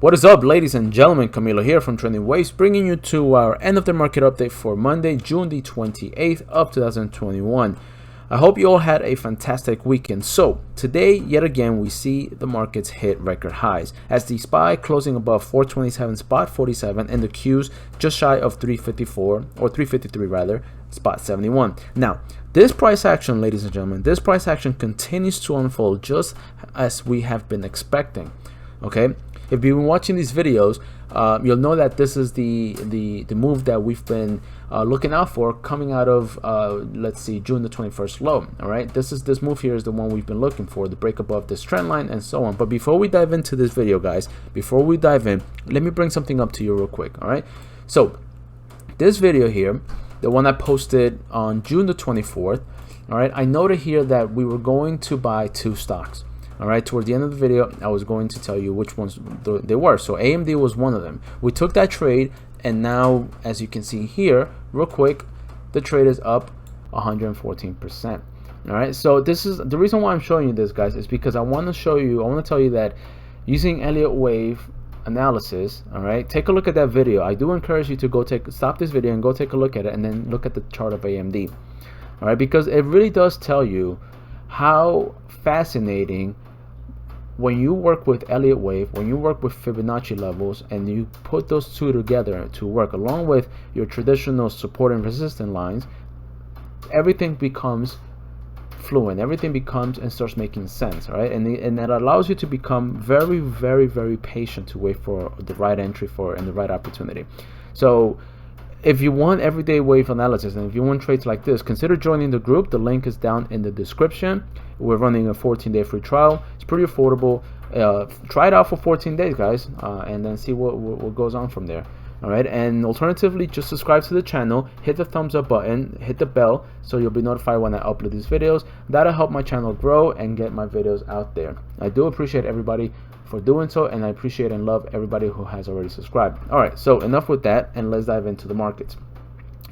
What is up, ladies and gentlemen? Camilo here from Trending Waves, bringing you to our end of the market update for Monday, June the 28th of 2021. I hope you all had a fantastic weekend. So today, yet again, we see the markets hit record highs as the SPY closing above 427 spot 47 and the Qs just shy of 354 or 353 rather, spot 71. Now, this price action, ladies and gentlemen, this price action continues to unfold just as we have been expecting. Okay. If you've been watching these videos, you'll know that this is the move that we've been looking out for coming out of let's see, June the 21st low. All right, this move here is the one we've been looking for, the break above this trend line and so on. But before we dive into this video, guys, before we dive in, let me bring something up to you real quick. All right, so this video here, the one I posted on June the 24th, all right, I noted here that we were going to buy two stocks. All right, toward the end of the video, I was going to tell you which ones they were. So AMD was one of them. We took that trade, and now, as you can see here, real quick, the trade is up 114%. All right, so this is the reason why I'm showing you this, guys, is because I want to tell you that using Elliott wave analysis, all right, take a look at that video. I do encourage you to stop this video and go take a look at it, and then look at the chart of AMD. All right, because it really does tell you how fascinating. When you work with Elliott wave, when you work with Fibonacci levels, and you put those two together to work along with your traditional support and resistance lines, everything becomes fluent. Everything becomes and starts making sense, right? And that allows you to become very, very, very patient to wait for the right entry and the right opportunity. So if you want everyday wave analysis and if you want trades like this, consider joining the group. The link is down in the description. We're running a 14-day free trial. It's pretty affordable. Try it out for 14 days, guys, and then see what goes on from there. All right, and alternatively, just subscribe to the channel, hit the thumbs up button, hit the bell so you'll be notified when I upload these videos. That'll help my channel grow and get my videos out there. I do appreciate everybody for doing so, and I appreciate and love everybody who has already subscribed. All right, so enough with that, and let's dive into the markets.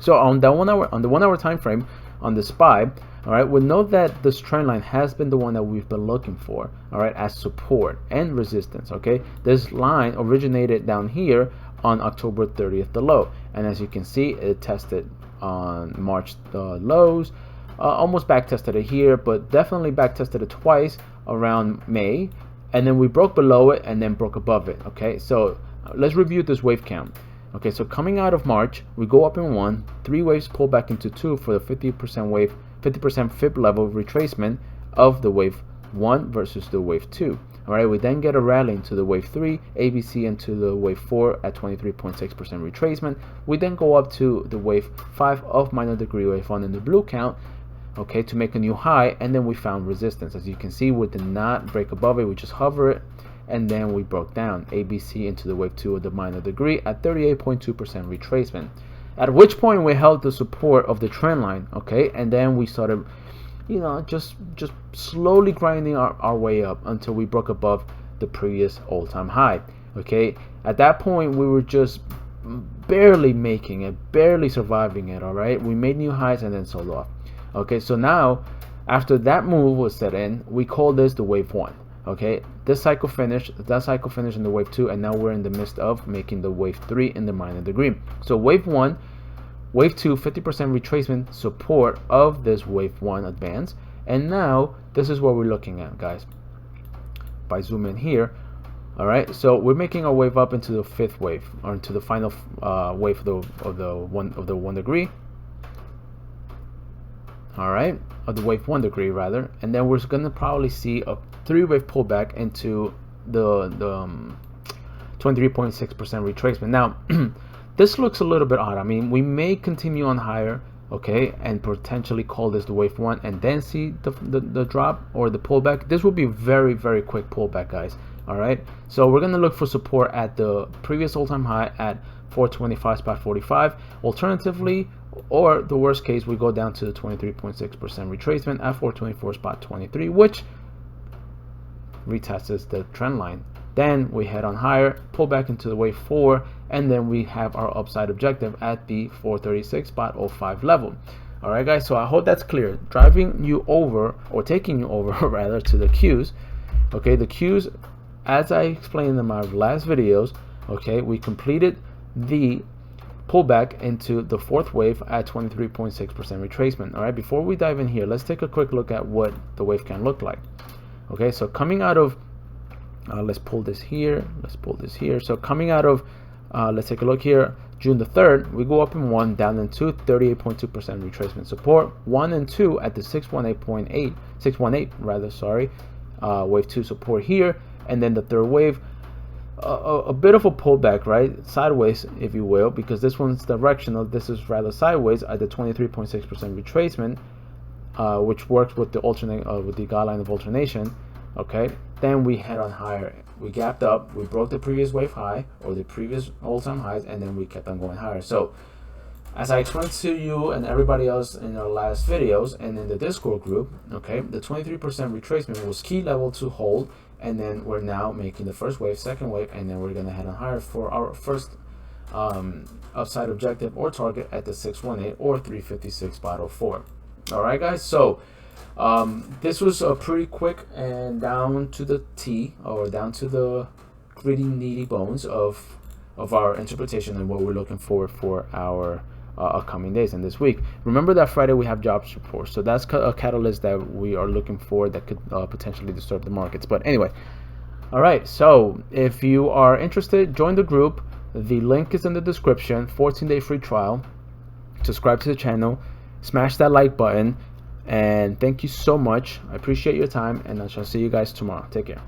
So on the 1 hour time frame on the SPY, all right, we'll note that this trend line has been the one that we've been looking for, all right, as support and resistance. Okay, this line originated down here on October 30th, the low, and as you can see, it tested on March the lows, almost back tested it here, but definitely back tested it twice around May, and then we broke below it and then broke above it. Okay, so let's review this wave count. Okay, so coming out of March, we go up in 1, 3 waves pull back into 2 for the 50% fib level retracement of the wave 1 versus the wave 2. All right, we then get a rally into the wave 3, ABC into the wave 4 at 23.6% retracement. We then go up to the wave 5 of minor degree wave 1 in the blue count, okay, to make a new high, and then we found resistance. As you can see, we did not break above it, we just hover it, and then we broke down ABC into the wave 2 of the minor degree at 38.2% retracement, at which point we held the support of the trend line. Okay, and then we started, you know, just slowly grinding our way up until we broke above the previous all-time high. Okay, at that point we were just barely making it, barely surviving it. All right, we made new highs and then sold off. Okay, so now after that move was set in, we call this the wave 1. Okay, this cycle finished, that cycle finished in the wave 2, and now we're in the midst of making the wave 3 in the minor degree. So wave 1, wave 2, 50% retracement support of this wave 1 advance, and now this is what we're looking at, guys. By zoom in here, all right, so we're making our wave up into the 5th wave, or into the final wave of the 1 degree. All right, of the wave 1 degree rather, and then we're gonna probably see a 3-wave pullback into the 23.6% retracement. Now this looks a little bit odd. I mean, we may continue on higher, okay, and potentially call this the wave 1 and then see the drop or the pullback. This will be very, very quick pullback, guys. All right, so we're gonna look for support at the previous all-time high at 425 spot 45. Alternatively, or the worst case, we go down to the 23.6% retracement at 424 spot 23, which retests the trend line. Then we head on higher, pull back into the wave 4, and then we have our upside objective at the 436 spot 05 level. All right, guys, so I hope that's clear. Driving you over, or taking you over rather, to the Qs. Okay, the Qs as I explained in my last videos, okay, we completed the pullback into the fourth wave at 23.6% retracement. All right, before we dive in here, let's take a quick look at what the wave can look like. Okay, so coming out of let's pull this here, so coming out of let's take a look here, June the 3rd, we go up in 1, down in 2, 38.2% retracement support, 1 and 2 at the 618 rather, sorry, wave 2 support here, and then the third wave, a bit of a pullback, right, sideways if you will, because this one's directional, this is rather sideways at the 23.6% retracement, which works with the alternate with the guideline of alternation. Okay, then we head on higher, we gapped up, we broke the previous wave high or the previous all-time highs, and then we kept on going higher. So as I explained to you and everybody else in our last videos and in the Discord group, okay, the 23% retracement was key level to hold, and then we're now making the first wave, second wave, and then we're gonna head on higher for our first upside objective or target at the 618 or 356.04. All right, guys, so this was a pretty quick and down to the T, or down to the gritty, needy bones of our interpretation and what we're looking for our upcoming days and this week. Remember that Friday we have jobs report, so that's a catalyst that we are looking for that could potentially disturb the markets. But anyway, all right, so if you are interested, join the group. The link is in the description. 14-day free trial. Subscribe to the channel, smash that like button, and thank you so much. I appreciate your time, and I shall see you guys tomorrow. Take care.